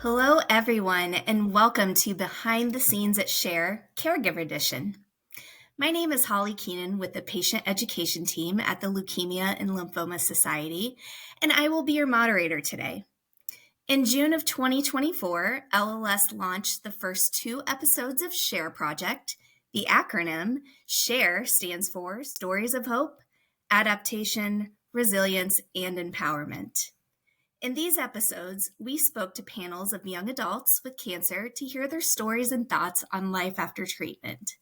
Hello, everyone, and welcome to Behind the Scenes at Share, Caregiver Edition. My name is Holly Keenan with the Patient Education Team at the Leukemia and Lymphoma Society, and I will be your moderator today. In June of 2024, LLS launched the first 2 episodes of SHARE Project. The acronym SHARE stands for Stories of Hope, Adaptation, Resilience, and Empowerment. In these episodes, we spoke to panels of young adults with cancer to hear their stories and thoughts on life after treatment.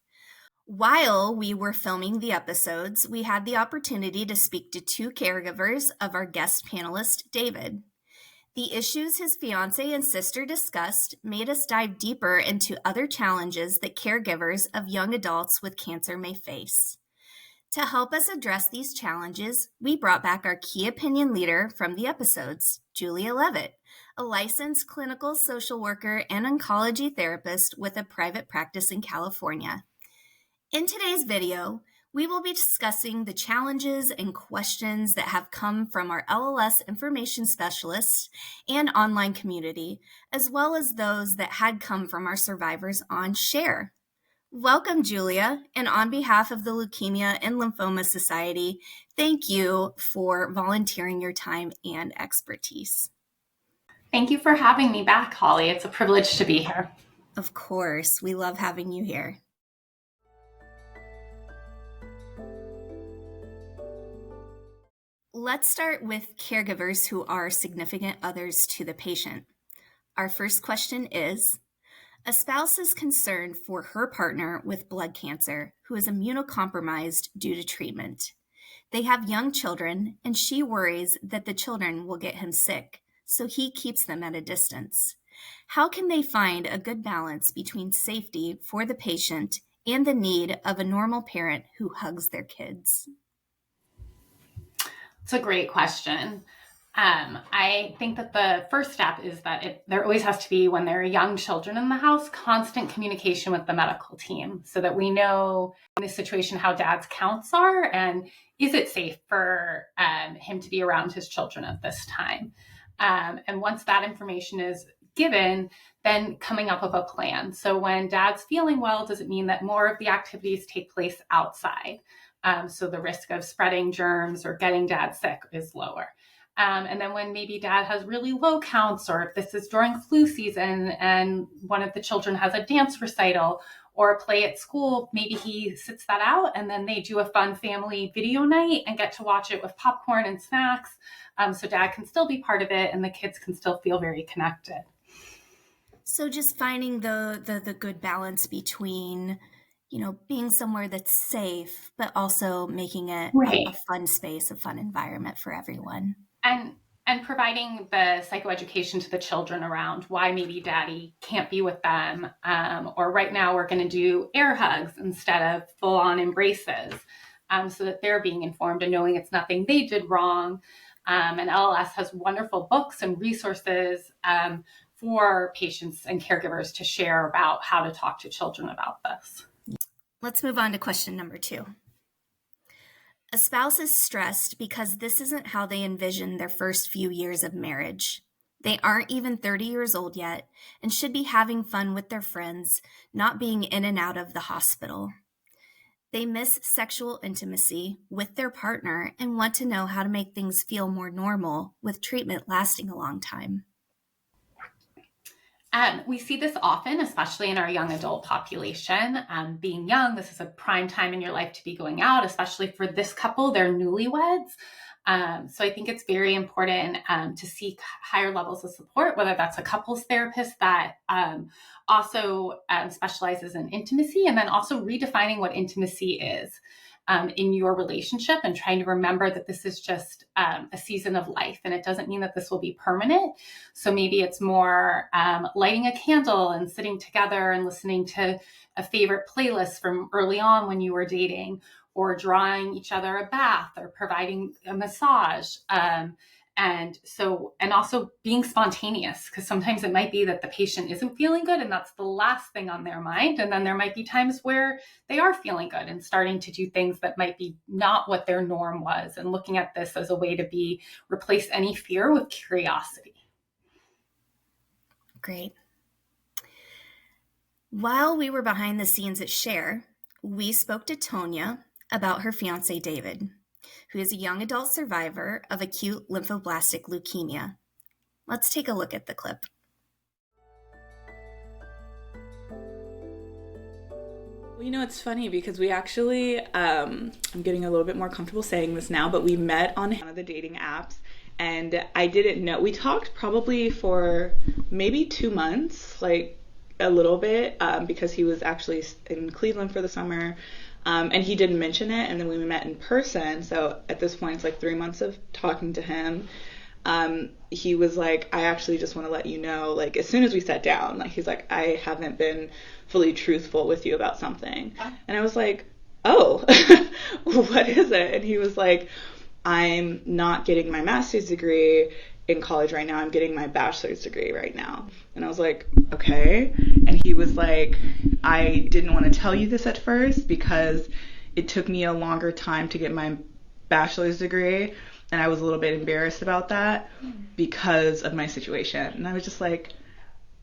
While we were filming the episodes, we had the opportunity to speak to 2 caregivers of our guest panelist, David. The issues his fiancée and sister discussed made us dive deeper into other challenges that caregivers of young adults with cancer may face. To help us address these challenges, we brought back our key opinion leader from the episodes, Julia Leavitt, a licensed clinical social worker and oncology therapist with a private practice in California. In today's video, we will be discussing the challenges and questions that have come from our LLS information specialists and online community, as well as those that had come from our survivors on SHARE. Welcome, Julia, and on behalf of the Leukemia and Lymphoma Society, thank you for volunteering your time and expertise. Thank you for having me back, Holly. It's a privilege to be here. Of course, we love having you here. Let's start with caregivers who are significant others to the patient. Our first question is, a spouse is concerned for her partner with blood cancer who is immunocompromised due to treatment. They have young children, and she worries that the children will get him sick, so he keeps them at a distance. How can they find a good balance between safety for the patient and the need of a normal parent who hugs their kids? It's a great question. I think that the first step is that there always has to be, when there are young children in the house, constant communication with the medical team so that we know in this situation how dad's counts are and is it safe for him to be around his children at this time. And once that information is given, then coming up with a plan. So when dad's feeling well, does it mean that more of the activities take place outside? So the risk of spreading germs or getting dad sick is lower. And then when maybe dad has really low counts, or if this is during flu season and one of the children has a dance recital or a play at school, maybe he sits that out and then they do a fun family video night and get to watch it with popcorn and snacks. So dad can still be part of it and the kids can still feel very connected. So just finding the good balance between, being somewhere that's safe, but also making it a fun space, a fun environment for everyone. And providing the psychoeducation to the children around why maybe daddy can't be with them, or right now we're going to do air hugs instead of full-on embraces, so that they're being informed and knowing it's nothing they did wrong. And LLS has wonderful books and resources for patients and caregivers to share about how to talk to children about this. Let's move on to question number 2. A spouse is stressed because this isn't how they envision their first few years of marriage. They aren't even 30 years old yet and should be having fun with their friends, not being in and out of the hospital. They miss sexual intimacy with their partner and want to know how to make things feel more normal with treatment lasting a long time. We see this often, especially in our young adult population. Being young, this is a prime time in your life to be going out, especially for this couple, they're newlyweds. So I think it's very important to seek higher levels of support, whether that's a couples therapist that also specializes in intimacy, and then also redefining what intimacy is in your relationship and trying to remember that this is just a season of life and it doesn't mean that this will be permanent. So maybe it's more lighting a candle and sitting together and listening to a favorite playlist from early on when you were dating, or drawing each other a bath or providing a massage. And also being spontaneous, because sometimes it might be that the patient isn't feeling good and that's the last thing on their mind. And then there might be times where they are feeling good and starting to do things that might be not what their norm was, and looking at this as a way to replace any fear with curiosity. Great. While we were behind the scenes at Share, we spoke to Tonya about her fiance, David, who is a young adult survivor of acute lymphoblastic leukemia. Let's take a look at the clip. Well, it's funny because we actually, I'm getting a little bit more comfortable saying this now, but we met on one of the dating apps, and I didn't know. We talked probably for maybe 2 months, like a little bit, because he was actually in Cleveland for the summer, and he didn't mention it, and then we met in person. So at this point, it's like 3 months of talking to him. He was like, I actually just want to let you know, like, as soon as we sat down, like, he's like, I haven't been fully truthful with you about something. And I was like, oh, what is it? And he was like, I'm not getting my master's degree in college right now. I'm getting my bachelor's degree right now. And I was like, okay. And he was like, I didn't want to tell you this at first because it took me a longer time to get my bachelor's degree. And I was a little bit embarrassed about that because of my situation. And I was just like,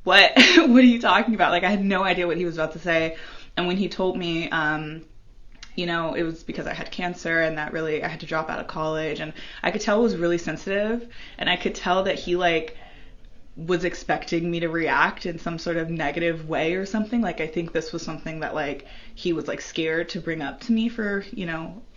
what? What are you talking about? Like, I had no idea what he was about to say. And when he told me, it was because I had cancer and that really, I had to drop out of college. And I could tell it was really sensitive. And I could tell that he, like, was expecting me to react in some sort of negative way or something. Like, I think this was something that, like, he was, like, scared to bring up to me for,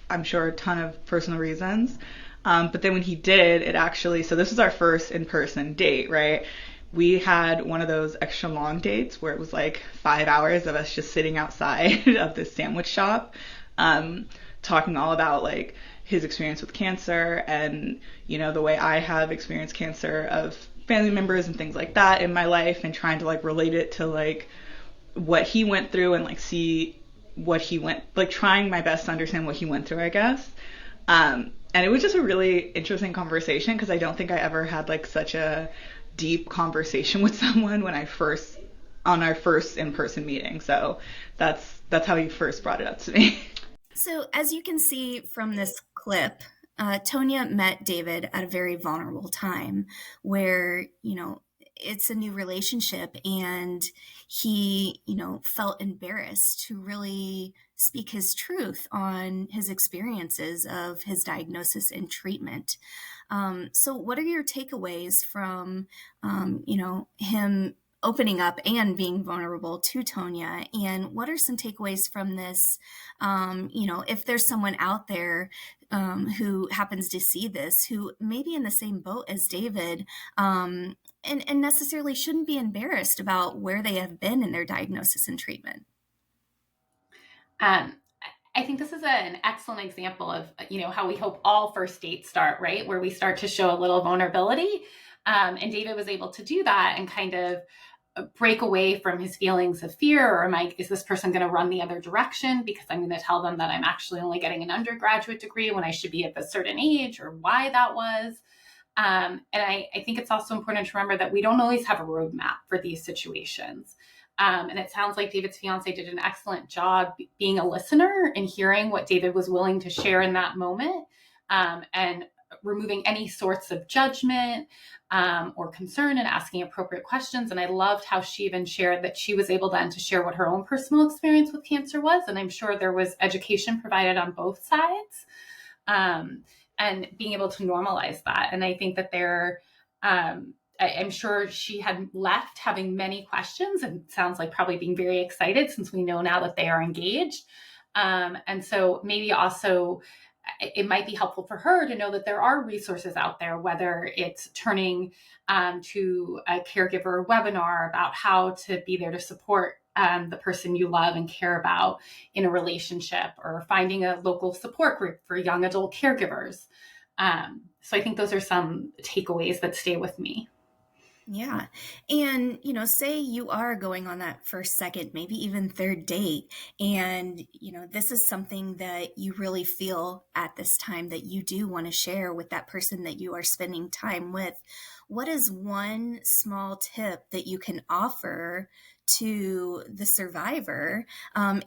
I'm sure a ton of personal reasons. But then when he did, it actually, so this was our first in-person date, right? We had one of those extra long dates where it was like 5 hours of us just sitting outside of this sandwich shop, talking all about like his experience with cancer and, the way I have experienced cancer of family members and things like that in my life, and trying to like relate it to like what he went through and like see what he went, like trying my best to understand what he went through, I guess. And it was just a really interesting conversation because I don't think I ever had like such a deep conversation with someone on our first in-person meeting. So that's how he first brought it up to me. So as you can see from this clip, Tonya met David at a very vulnerable time where, it's a new relationship, and he, felt embarrassed to really speak his truth on his experiences of his diagnosis and treatment. So what are your takeaways from, him opening up and being vulnerable to Tonya? And what are some takeaways from this? If there's someone out there who happens to see this, who may be in the same boat as David, and necessarily shouldn't be embarrassed about where they have been in their diagnosis and treatment. I think this is an excellent example of, how we hope all first dates start, right? Where we start to show a little vulnerability. And David was able to do that and kind of break away from his feelings of fear, or is this person going to run the other direction because I'm going to tell them that I'm actually only getting an undergraduate degree when I should be at a certain age, or why that was. And I think it's also important to remember that we don't always have a roadmap for these situations. And it sounds like David's fiance did an excellent job being a listener and hearing what David was willing to share in that moment, and removing any sorts of judgment or concern, and asking appropriate questions. And I loved how she even shared that she was able then to share what her own personal experience with cancer was. And I'm sure there was education provided on both sides. And being able to normalize that. And I think that I'm sure she had left having many questions, and sounds like probably being very excited since we know now that they are engaged. And so maybe also it might be helpful for her to know that there are resources out there, whether it's turning to a caregiver webinar about how to be there to support the person you love and care about in a relationship, or finding a local support group for young adult caregivers. So I think those are some takeaways that stay with me. Yeah. And, say you are going on that first, second, maybe even third date, and, this is something that you really feel at this time that you do want to share with that person that you are spending time with. What is one small tip that you can offer to the survivor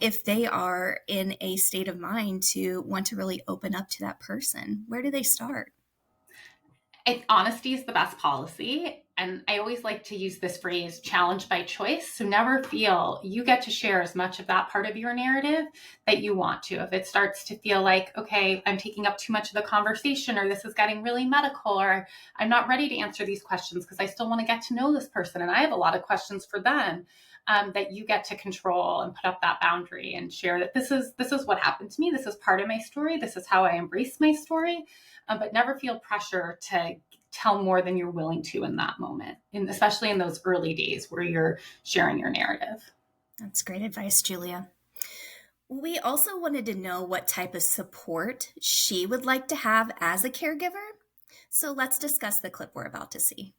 if they are in a state of mind to want to really open up to that person? Where do they start? Honesty is the best policy. And I always like to use this phrase, challenge by choice. So never feel you get to share as much of that part of your narrative that you want to. If it starts to feel like, okay, I'm taking up too much of the conversation, or this is getting really medical, or I'm not ready to answer these questions because I still want to get to know this person and I have a lot of questions for them, that you get to control and put up that boundary and share that this is what happened to me. This is part of my story. This is how I embrace my story. But never feel pressure to tell more than you're willing to in that moment, especially in those early days where you're sharing your narrative. That's great advice, Julia. We also wanted to know what type of support she would like to have as a caregiver. So let's discuss the clip we're about to see.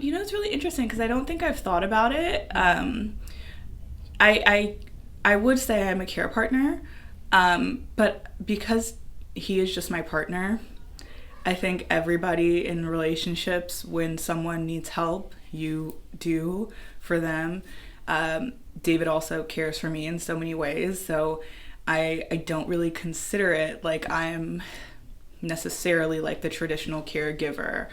It's really interesting because I don't think I've thought about it. I would say I'm a care partner, but because he is just my partner, I think everybody in relationships, when someone needs help, you do for them. David also cares for me in so many ways, so I don't really consider it like I'm necessarily like the traditional caregiver.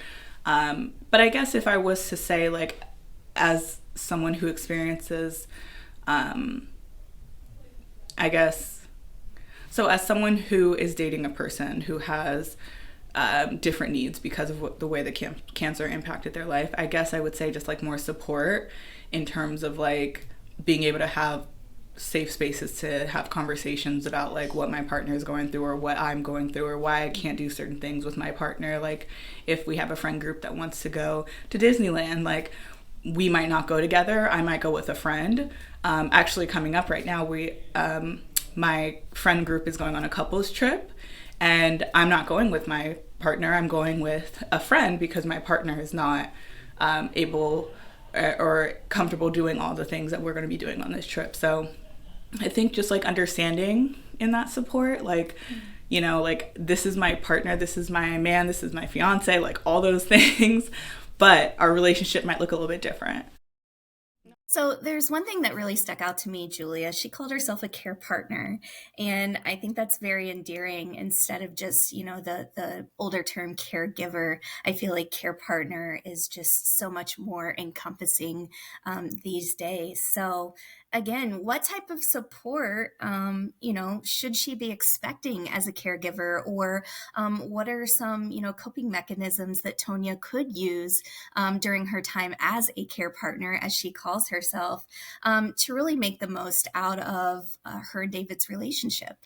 But I guess if I was to say, like, as someone who experiences, I guess, so as someone who is dating a person who has different needs because of the way the cancer impacted their life, I guess I would say just like more support in terms of like being able to have safe spaces to have conversations about like what my partner is going through or what I'm going through or why I can't do certain things with my partner. Like if we have a friend group that wants to go to Disneyland, like we might not go together. I might go with a friend. Actually coming up right now, my friend group is going on a couples trip and I'm not going with my partner. I'm going with a friend because my partner is not able or comfortable doing all the things that we're going to be doing on this trip. So I think just like understanding in that support, like, like this is my partner, this is my man, this is my fiance, like all those things, but our relationship might look a little bit different. So there's one thing that really stuck out to me, Julia. She called herself a care partner. And I think that's very endearing instead of just, the older term caregiver. I feel like care partner is just so much more encompassing these days. So again, what type of support, should she be expecting as a caregiver, or what are some, coping mechanisms that Tonya could use during her time as a care partner, as she calls herself, to really make the most out of her and David's relationship?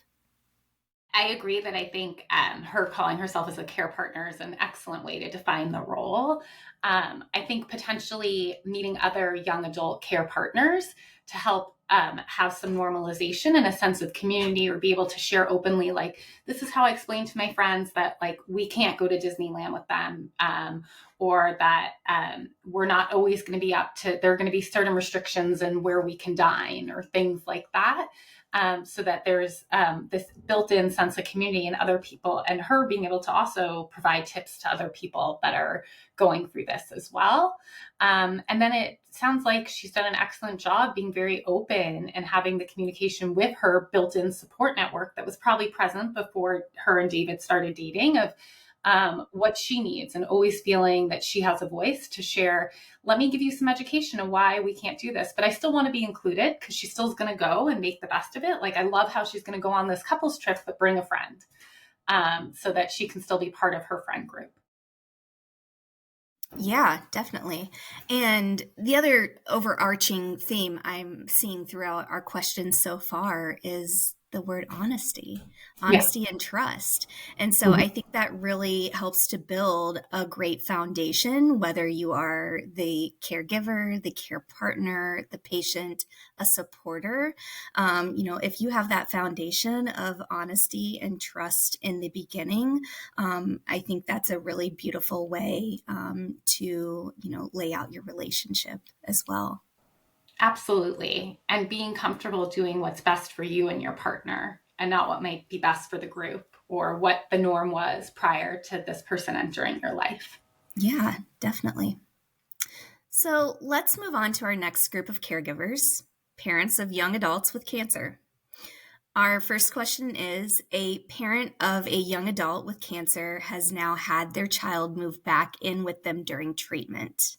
I agree that I think her calling herself as a care partner is an excellent way to define the role. I think potentially meeting other young adult care partners to help have some normalization and a sense of community, or be able to share openly, like, this is how I explain to my friends that like we can't go to Disneyland with them, or that we're not always going to be there are going to be certain restrictions in where we can dine or things like that. So that there's this built-in sense of community and other people, and her being able to also provide tips to other people that are going through this as well. And then it sounds like she's done an excellent job being very open and having the communication with her built-in support network that was probably present before her and David started dating, of what she needs, and always feeling that she has a voice to share. Let me give you some education on why we can't do this, but I still want to be included, because she still is going to go and make the best of it. Like, I love how she's going to go on this couples trip, but bring a friend, so that she can still be part of her friend group. Yeah, definitely. And the other overarching theme I'm seeing throughout our questions so far is the word honesty and trust. And so I think that really helps to build a great foundation, whether you are the caregiver, the care partner, the patient, a supporter. If you have that foundation of honesty and trust in the beginning, I think that's a really beautiful way to, lay out your relationship as well. Absolutely. And being comfortable doing what's best for you and your partner, and not what might be best for the group or what the norm was prior to this person entering your life. Yeah, definitely. So let's move on to our next group of caregivers, parents of young adults with cancer. Our first question is, a parent of a young adult with cancer has now had their child move back in with them during treatment.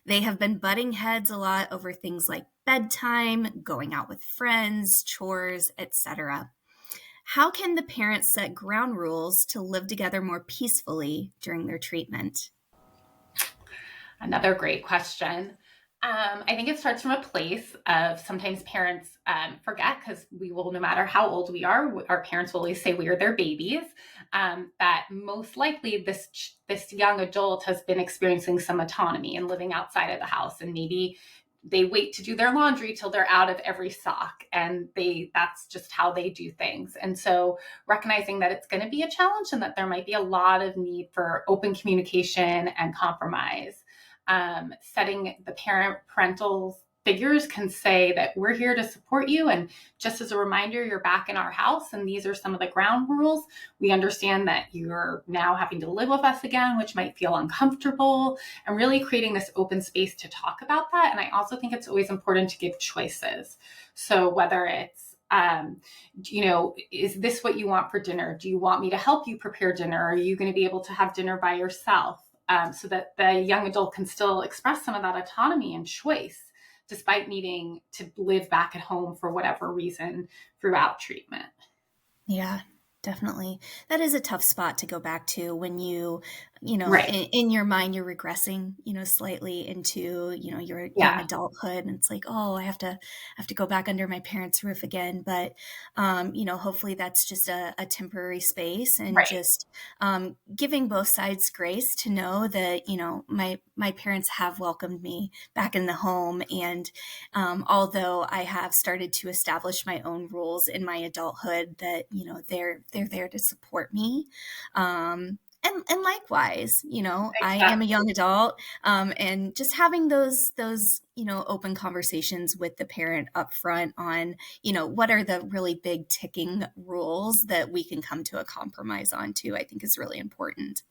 They have been butting heads a lot over things like bedtime, going out with friends, chores, etc. How can the parents set ground rules to live together more peacefully during their treatment? Another great question. I think it starts from a place of sometimes parents forget, because we will, no matter how old we are, our parents will always say we are their babies, that most likely this young adult has been experiencing some autonomy and living outside of the house, and maybe they wait to do their laundry till they're out of every sock, and that's just how they do things. And so recognizing that it's going to be a challenge and that there might be a lot of need for open communication and compromise. Setting the parental figures can say that we're here to support you. And just as a reminder, you're back in our house, and these are some of the ground rules. We understand that you're now having to live with us again, which might feel uncomfortable, and really creating this open space to talk about that. And I also think it's always important to give choices. So whether it's is this what you want for dinner? Do you want me to help you prepare dinner? Are you going to be able to have dinner by yourself? So that the young adult can still express some of that autonomy and choice, despite needing to live back at home for whatever reason throughout treatment. Yeah, definitely. That is a tough spot to go back to when Right. in your mind, you're regressing, slightly into, your young adulthood. And it's like, oh, I have to go back under my parents' roof again. But, hopefully that's just a temporary space, and Right. just giving both sides grace to know that, my parents have welcomed me back in the home. And although I have started to establish my own rules in my adulthood, that, they're there to support me. And likewise, Exactly. I am a young adult, and just having those open conversations with the parent up front on, what are the really big ticking rules that we can come to a compromise on too, I think is really important.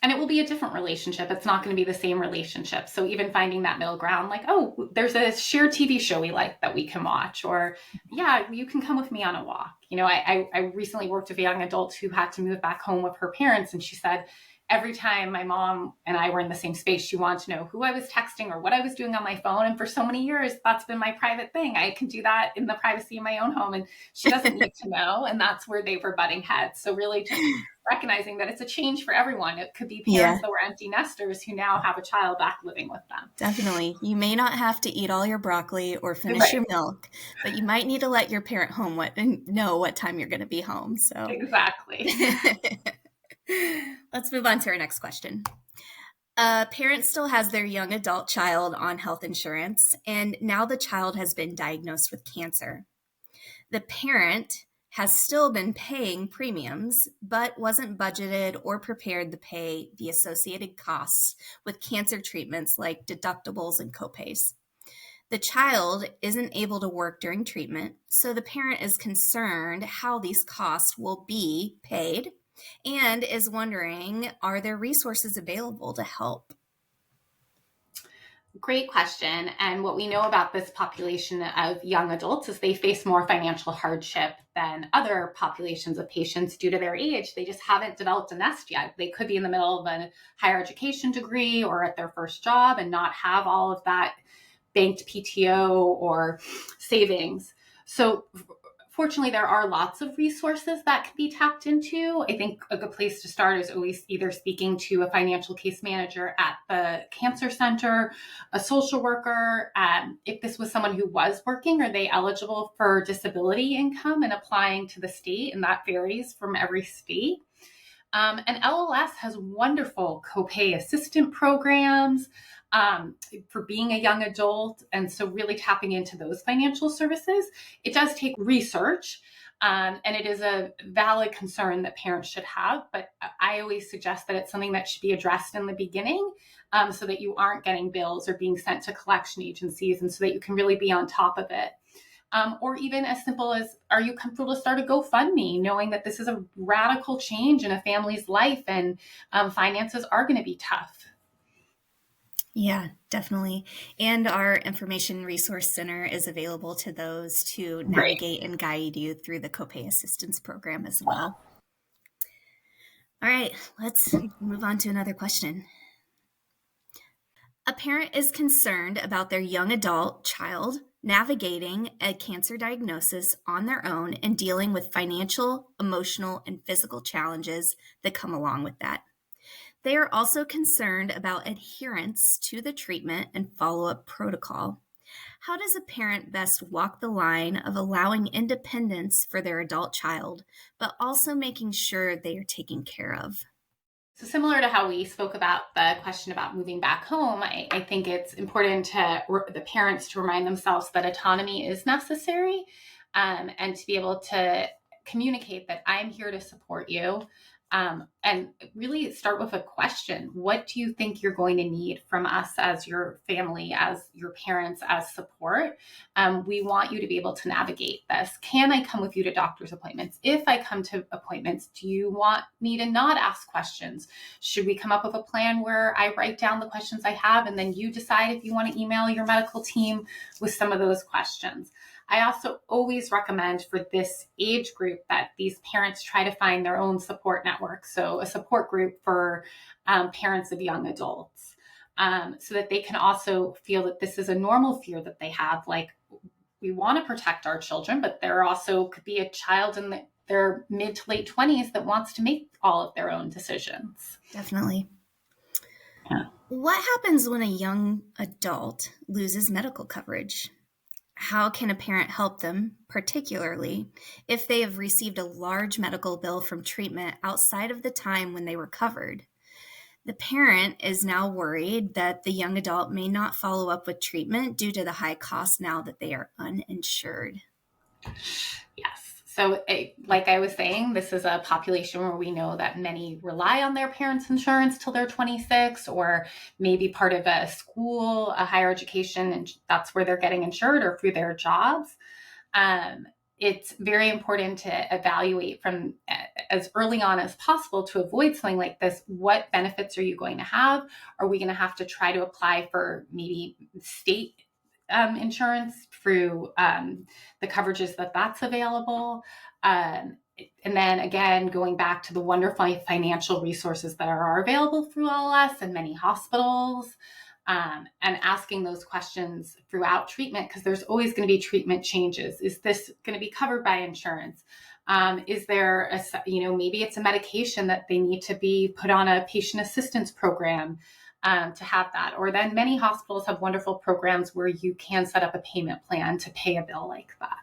And it will be a different relationship. It's not going to be the same relationship. So even finding that middle ground, like, oh, there's a shared TV show we like that we can watch, or yeah, you can come with me on a walk. I recently worked with a young adult who had to move back home with her parents. And she said, every time my mom and I were in the same space, she wanted to know who I was texting or what I was doing on my phone. And for so many years, that's been my private thing. I can do that in the privacy of my own home, and she doesn't need to know. And that's where they were butting heads. So really just recognizing that it's a change for everyone. It could be parents that were empty nesters who now have a child back living with them. Definitely. You may not have to eat all your broccoli or finish your milk, but you might need to let your parent know what time you're going to be home. So exactly. Let's move on to our next question. A parent still has their young adult child on health insurance, and now the child has been diagnosed with cancer. The parent has still been paying premiums, but wasn't budgeted or prepared to pay the associated costs with cancer treatments like deductibles and copays. The child isn't able to work during treatment, so the parent is concerned how these costs will be paid and is wondering, are there resources available to help? Great question. And what we know about this population of young adults is they face more financial hardship than other populations of patients due to their age. They just haven't developed a nest yet. They could be in the middle of a higher education degree or at their first job and not have all of that banked PTO or savings. So fortunately, there are lots of resources that can be tapped into. I think a good place to start is always either speaking to a financial case manager at the cancer center, a social worker. If this was someone who was working, are they eligible for disability income and applying to the state? And that varies from every state. And LLS has wonderful copay assistant programs for being a young adult. And so really tapping into those financial services. It does take research, and it is a valid concern that parents should have. But I always suggest that it's something that should be addressed in the beginning, so that you aren't getting bills or being sent to collection agencies, and so that you can really be on top of it. Or even as simple as, are you comfortable to start a GoFundMe, knowing that this is a radical change in a family's life and finances are going to be tough? Yeah, definitely. And our Information Resource Center is available to those to Great. navigate and guide you through the copay assistance program as well. All right, let's move on to another question. A parent is concerned about their young adult child navigating a cancer diagnosis on their own and dealing with financial, emotional, and physical challenges that come along with that. They are also concerned about adherence to the treatment and follow-up protocol. How does a parent best walk the line of allowing independence for their adult child, but also making sure they are taken care of? So similar to how we spoke about the question about moving back home, I think it's important to the parents to remind themselves that autonomy is necessary, and to be able to communicate that I'm here to support you. And really start with a question. What do you think you're going to need from us as your family, as your parents, as support? We want you to be able to navigate this. Can I come with you to doctor's appointments? If I come to appointments, do you want me to not ask questions? Should we come up with a plan where I write down the questions I have and then you decide if you want to email your medical team with some of those questions? I also always recommend for this age group that these parents try to find their own support network. So a support group for parents of young adults, so that they can also feel that this is a normal fear that they have. Like, we want to protect our children, but there also could be a child in their mid to late 20s that wants to make all of their own decisions. Definitely. Yeah. What happens when a young adult loses medical coverage? How can a parent help them, particularly if they have received a large medical bill from treatment outside of the time when they were covered? The parent is now worried that the young adult may not follow up with treatment due to the high cost now that they are uninsured. Yes. So like I was saying, this is a population where we know that many rely on their parents' insurance till they're 26, or maybe part of a school, a higher education, and that's where they're getting insured, or through their jobs. It's very important to evaluate from as early on as possible to avoid something like this. What benefits are you going to have? Are we going to have to try to apply for maybe state insurance through the coverages that's available? And then again, going back to the wonderful financial resources that are available through LLS and many hospitals, and asking those questions throughout treatment, because there's always going to be treatment changes. Is this going to be covered by insurance? Is there maybe it's a medication that they need to be put on a patient assistance program to have that. Or then many hospitals have wonderful programs where you can set up a payment plan to pay a bill like that.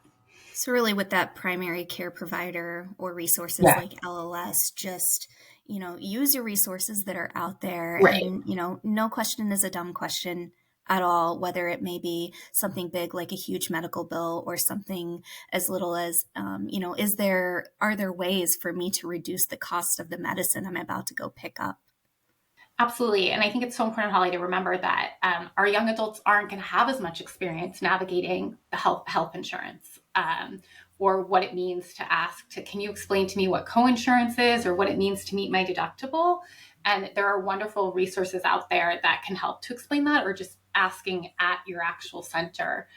So really with that primary care provider or resources like LLS, just, use your resources that are out there. Right. And, no question is a dumb question at all, whether it may be something big like a huge medical bill or something as little as, are there ways for me to reduce the cost of the medicine I'm about to go pick up? Absolutely. And I think it's so important, Holly, to remember that our young adults aren't going to have as much experience navigating the health insurance, or what it means to ask can you explain to me what coinsurance is, or what it means to meet my deductible? And there are wonderful resources out there that can help to explain that, or just asking at your actual center,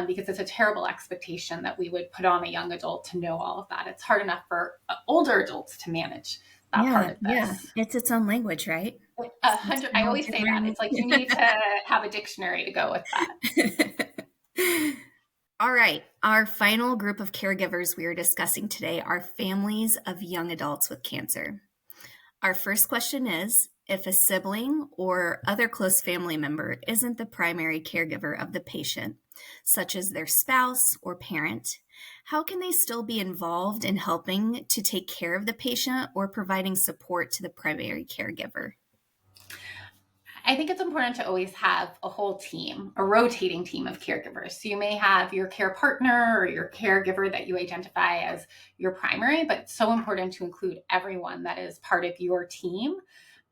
because it's a terrible expectation that we would put on a young adult to know all of that. It's hard enough for older adults to manage that part of this. Yeah, it's its own language, right? 100. I always say that. It's like you need to have a dictionary to go with that. All right. Our final group of caregivers we are discussing today are families of young adults with cancer. Our first question is, if a sibling or other close family member isn't the primary caregiver of the patient, such as their spouse or parent, how can they still be involved in helping to take care of the patient or providing support to the primary caregiver? I think it's important to always have a whole team, a rotating team of caregivers. So you may have your care partner or your caregiver that you identify as your primary, but it's so important to include everyone that is part of your team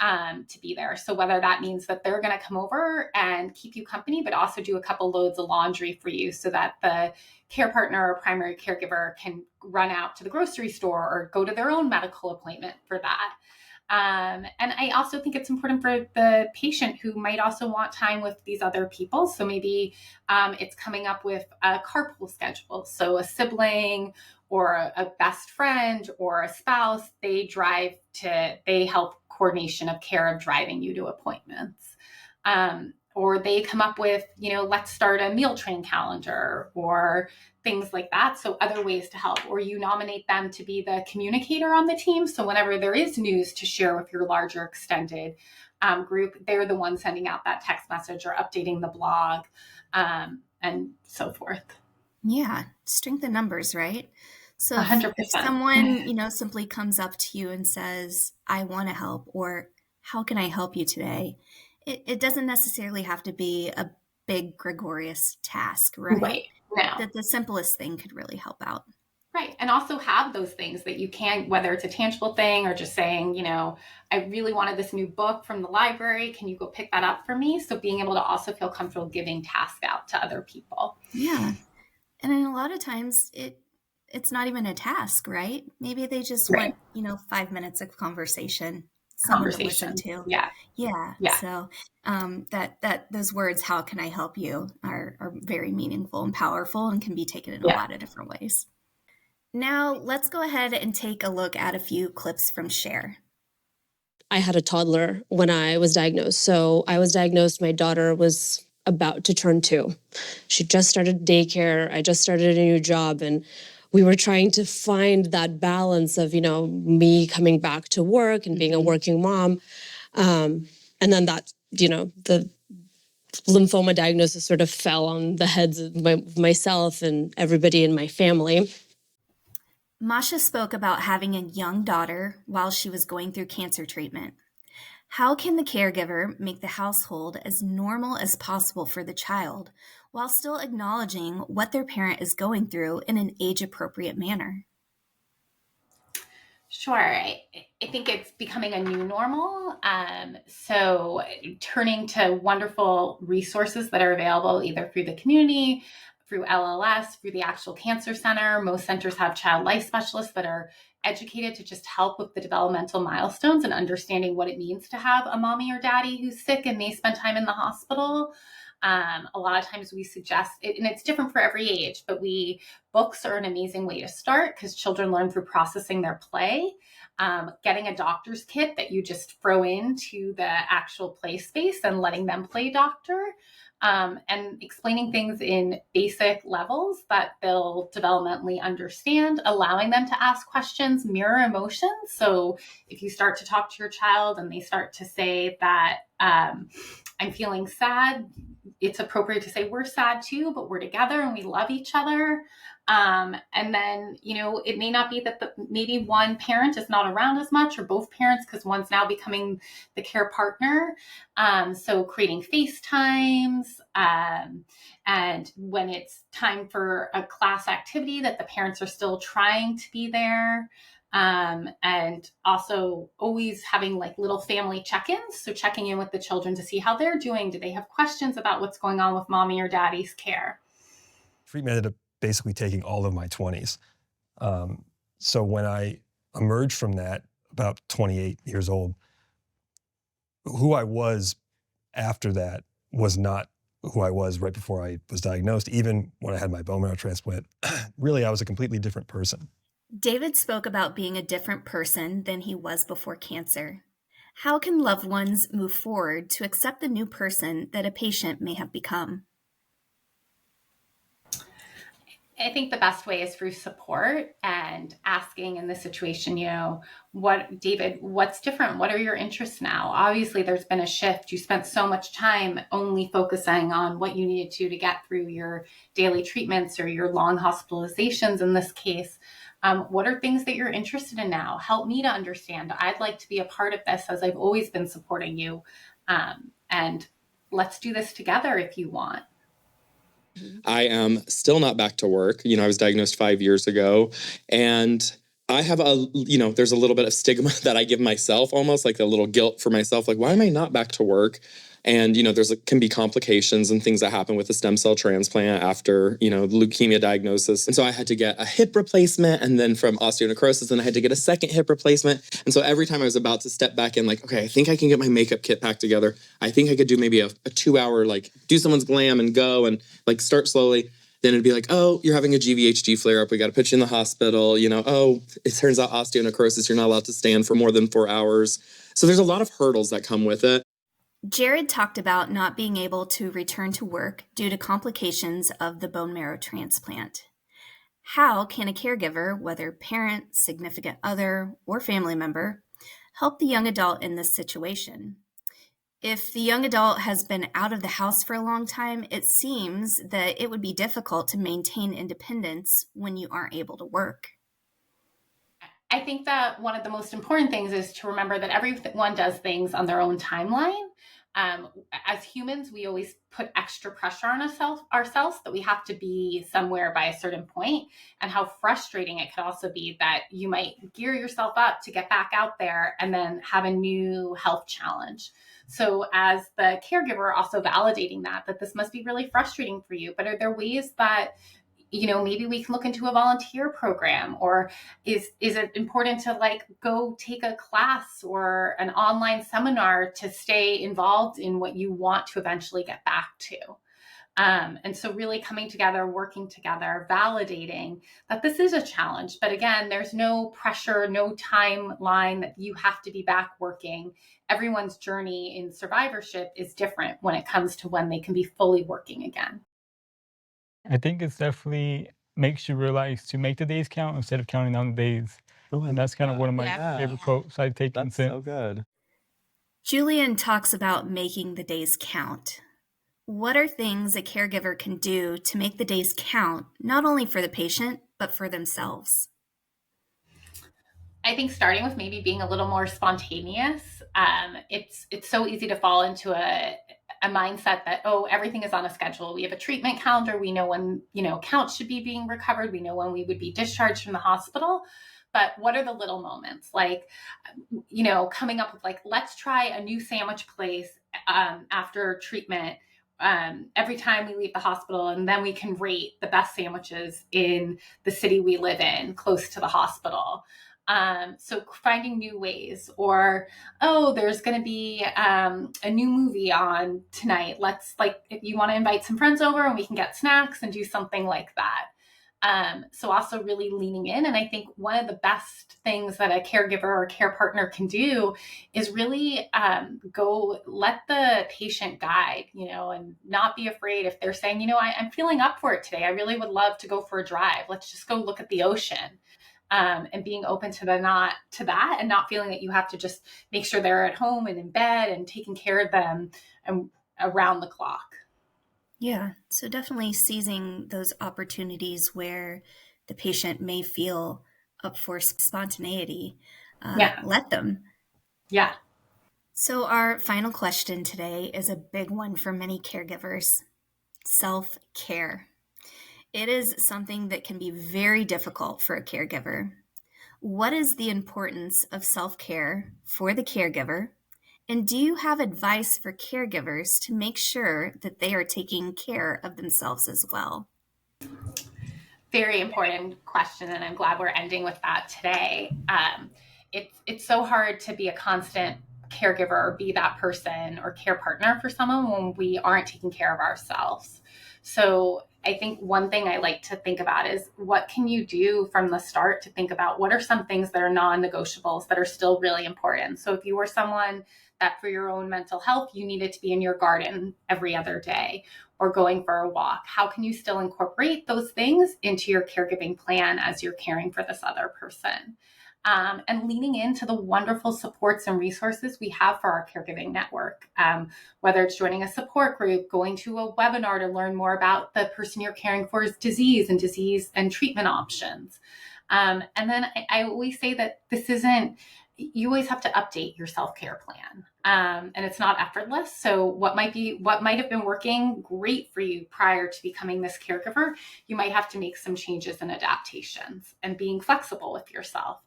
to be there. So whether that means that they're going to come over and keep you company, but also do a couple loads of laundry for you so that the care partner or primary caregiver can run out to the grocery store or go to their own medical appointment for that. And I also think it's important for the patient who might also want time with these other people. So maybe it's coming up with a carpool schedule. So a sibling or a best friend or a spouse, they help coordination of care of driving you to appointments. Or they come up with, let's start a meal train calendar or things like that. So other ways to help, or you nominate them to be the communicator on the team. So whenever there is news to share with your larger extended group, they're the ones sending out that text message or updating the blog and so forth. Yeah, strength in numbers, right? So 100%. if someone, simply comes up to you and says, I want to help, or how can I help you today? It doesn't necessarily have to be a big gregarious task, right? Right. No. That the simplest thing could really help out. Right. And also have those things that you can, whether it's a tangible thing or just saying, I really wanted this new book from the library. Can you go pick that up for me? So being able to also feel comfortable giving tasks out to other people. Yeah. And then a lot of times it's not even a task, right? Maybe they just want, 5 minutes of conversation. Someone to listen to. Yeah. So that those words, how can I help you, are very meaningful and powerful and can be taken in a lot of different ways. Now let's go ahead and take a look at a few clips from Share. I had a toddler when I was diagnosed. So I was diagnosed, my daughter was about to turn 2. She just started daycare. I just started a new job, and we were trying to find that balance of, me coming back to work and being a working mom. And then that, the lymphoma diagnosis sort of fell on the heads of myself and everybody in my family. Masha spoke about having a young daughter while she was going through cancer treatment. How can the caregiver make the household as normal as possible for the child while still acknowledging what their parent is going through in an age-appropriate manner? Sure. I think it's becoming a new normal. So turning to wonderful resources that are available either through the community, through LLS, through the actual cancer center. Most centers have child life specialists that are educated to just help with the developmental milestones and understanding what it means to have a mommy or daddy who's sick and may spend time in the hospital. A lot of times we suggest it, and it's different for every age, but books are an amazing way to start because children learn through processing their play. Getting a doctor's kit that you just throw into the actual play space and letting them play doctor. And explaining things in basic levels that they'll developmentally understand, allowing them to ask questions, mirror emotions. So if you start to talk to your child and they start to say that I'm feeling sad, it's appropriate to say we're sad too, but we're together and we love each other. And then, it may not be that maybe one parent is not around as much or both parents because one's now becoming the care partner. So creating FaceTimes and when it's time for a class activity that the parents are still trying to be there. And also always having like little family check-ins. So checking in with the children to see how they're doing. Do they have questions about what's going on with mommy or daddy's care? Treatment ended up basically taking all of my 20s. So when I emerged from that, about 28 years old, who I was after that was not who I was right before I was diagnosed. Even when I had my bone marrow transplant, really, I was a completely different person. David spoke about being a different person than he was before cancer. How can loved ones move forward to accept the new person that a patient may have become? I think the best way is through support and asking in this situation, David, what's different? What are your interests now? Obviously, there's been a shift. You spent so much time only focusing on what you needed to get through your daily treatments or your long hospitalizations in this case. What are things that you're interested in now? Help me to understand. I'd like to be a part of this as I've always been supporting you. And let's do this together if you want. I am still not back to work. I was diagnosed 5 years ago, and I have there's a little bit of stigma that I give myself, almost like a little guilt for myself. Like, why am I not back to work? And, there's can be complications and things that happen with a stem cell transplant after, leukemia diagnosis. And so I had to get a hip replacement, and then from osteonecrosis, then I had to get a second hip replacement. And so every time I was about to step back in, like, okay, I think I can get my makeup kit packed together. I think I could do maybe a 2-hour, do someone's glam and go and start slowly. Then it'd be like, oh, you're having a GVHD flare-up. We got to put you in the hospital. Oh, it turns out osteonecrosis, you're not allowed to stand for more than 4 hours. So there's a lot of hurdles that come with it. Jared talked about not being able to return to work due to complications of the bone marrow transplant. How can a caregiver, whether parent, significant other, or family member, help the young adult in this situation? If the young adult has been out of the house for a long time, it seems that it would be difficult to maintain independence when you aren't able to work. I think that one of the most important things is to remember that everyone does things on their own timeline. As humans, we always put extra pressure on ourselves that we have to be somewhere by a certain point, and how frustrating it could also be that you might gear yourself up to get back out there and then have a new health challenge. So as the caregiver, also validating that this must be really frustrating for you, but are there ways that maybe we can look into a volunteer program, or is it important to go take a class or an online seminar to stay involved in what you want to eventually get back to? And so really coming together, working together, validating that this is a challenge. But again, there's no pressure, no timeline that you have to be back working. Everyone's journey in survivorship is different when it comes to when they can be fully working again. I think it's definitely makes you realize to make the days count instead of counting down the days. Oh, And that's kind of one of my favorite quotes I've taken That's since. so good. Julian talks about making the days count. What are things a caregiver can do to make the days count, not only for the patient, but for themselves? I think starting with maybe being a little more spontaneous. It's so easy to fall into a mindset that, oh, everything is on a schedule. We have a treatment calendar. We know when, counts should be being recovered. We know when we would be discharged from the hospital. But what are the little moments? Coming up with let's try a new sandwich place after treatment every time we leave the hospital, and then we can rate the best sandwiches in the city we live in close to the hospital. So finding new ways, or, oh, there's going to be a new movie on tonight. Let's if you want to invite some friends over and we can get snacks and do something like that. So also really leaning in. And I think one of the best things that a caregiver or care partner can do is really go let the patient guide, and not be afraid if they're saying, I'm feeling up for it today. I really would love to go for a drive. Let's just go look at the ocean. And being open to that and not feeling that you have to just make sure they're at home and in bed and taking care of them around the clock. Yeah, so definitely seizing those opportunities where the patient may feel up for spontaneity. Let them. Yeah. So our final question today is a big one for many caregivers: self-care. It is something that can be very difficult for a caregiver. What is the importance of self-care for the caregiver? And do you have advice for caregivers to make sure that they are taking care of themselves as well? Very important question, and I'm glad we're ending with that today. It's so hard to be a constant caregiver or be that person or care partner for someone when we aren't taking care of ourselves. So I think one thing I like to think about is, what can you do from the start to think about what are some things that are non-negotiables that are still really important? So if you were someone that for your own mental health, you needed to be in your garden every other day or going for a walk, how can you still incorporate those things into your caregiving plan as you're caring for this other person? And leaning into the wonderful supports and resources we have for our caregiving network, whether it's joining a support group, going to a webinar to learn more about the person you're caring for's disease and treatment options. And then I always say that you always have to update your self-care plan. And it's not effortless. So what might have been working great for you prior to becoming this caregiver, you might have to make some changes and adaptations, and being flexible with yourself.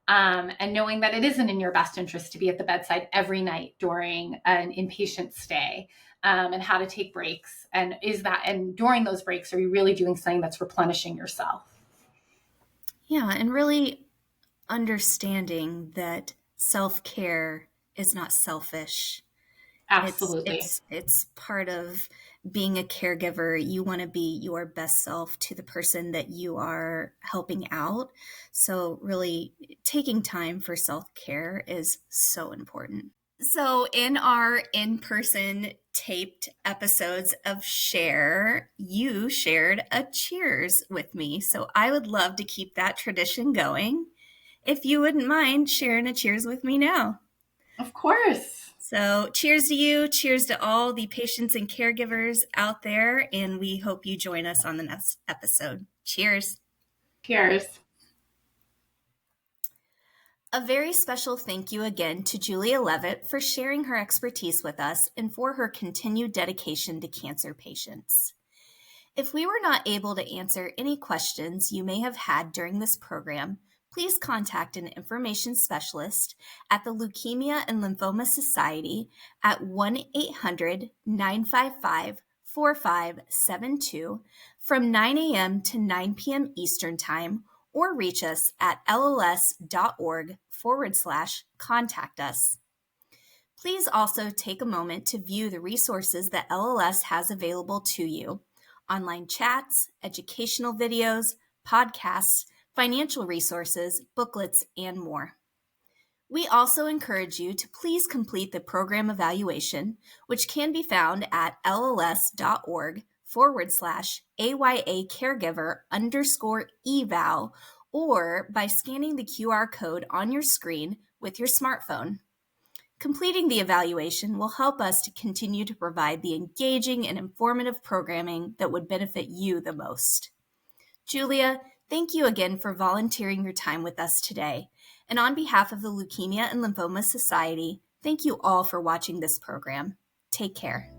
and knowing that it isn't in your best interest to be at the bedside every night during an inpatient stay, and how to take breaks. And during those breaks, are you really doing something that's replenishing yourself? Yeah, and really understanding that self-care is not selfish. Absolutely. It's part of being a caregiver. You want to be your best self to the person that you are helping out. So really taking time for self-care is so important. So in our in-person taped episodes of Share, you shared a cheers with me. So I would love to keep that tradition going. If you wouldn't mind sharing a cheers with me now. Of course. So cheers to you. Cheers to all the patients and caregivers out there. And we hope you join us on the next episode. Cheers. Cheers. A very special thank you again to Julia Leavitt for sharing her expertise with us and for her continued dedication to cancer patients. If we were not able to answer any questions you may have had during this program, please contact an information specialist at the Leukemia and Lymphoma Society at 1-800-955-4572 from 9 a.m. to 9 p.m. Eastern Time, or reach us at lls.org/contact us. Please also take a moment to view the resources that LLS has available to you: online chats, educational videos, podcasts, financial resources, booklets, and more. We also encourage you to please complete the program evaluation, which can be found at lls.org/AYA caregiver_eval, or by scanning the QR code on your screen with your smartphone. Completing the evaluation will help us to continue to provide the engaging and informative programming that would benefit you the most. Julia, thank you again for volunteering your time with us today. And on behalf of the Leukemia and Lymphoma Society, thank you all for watching this program. Take care.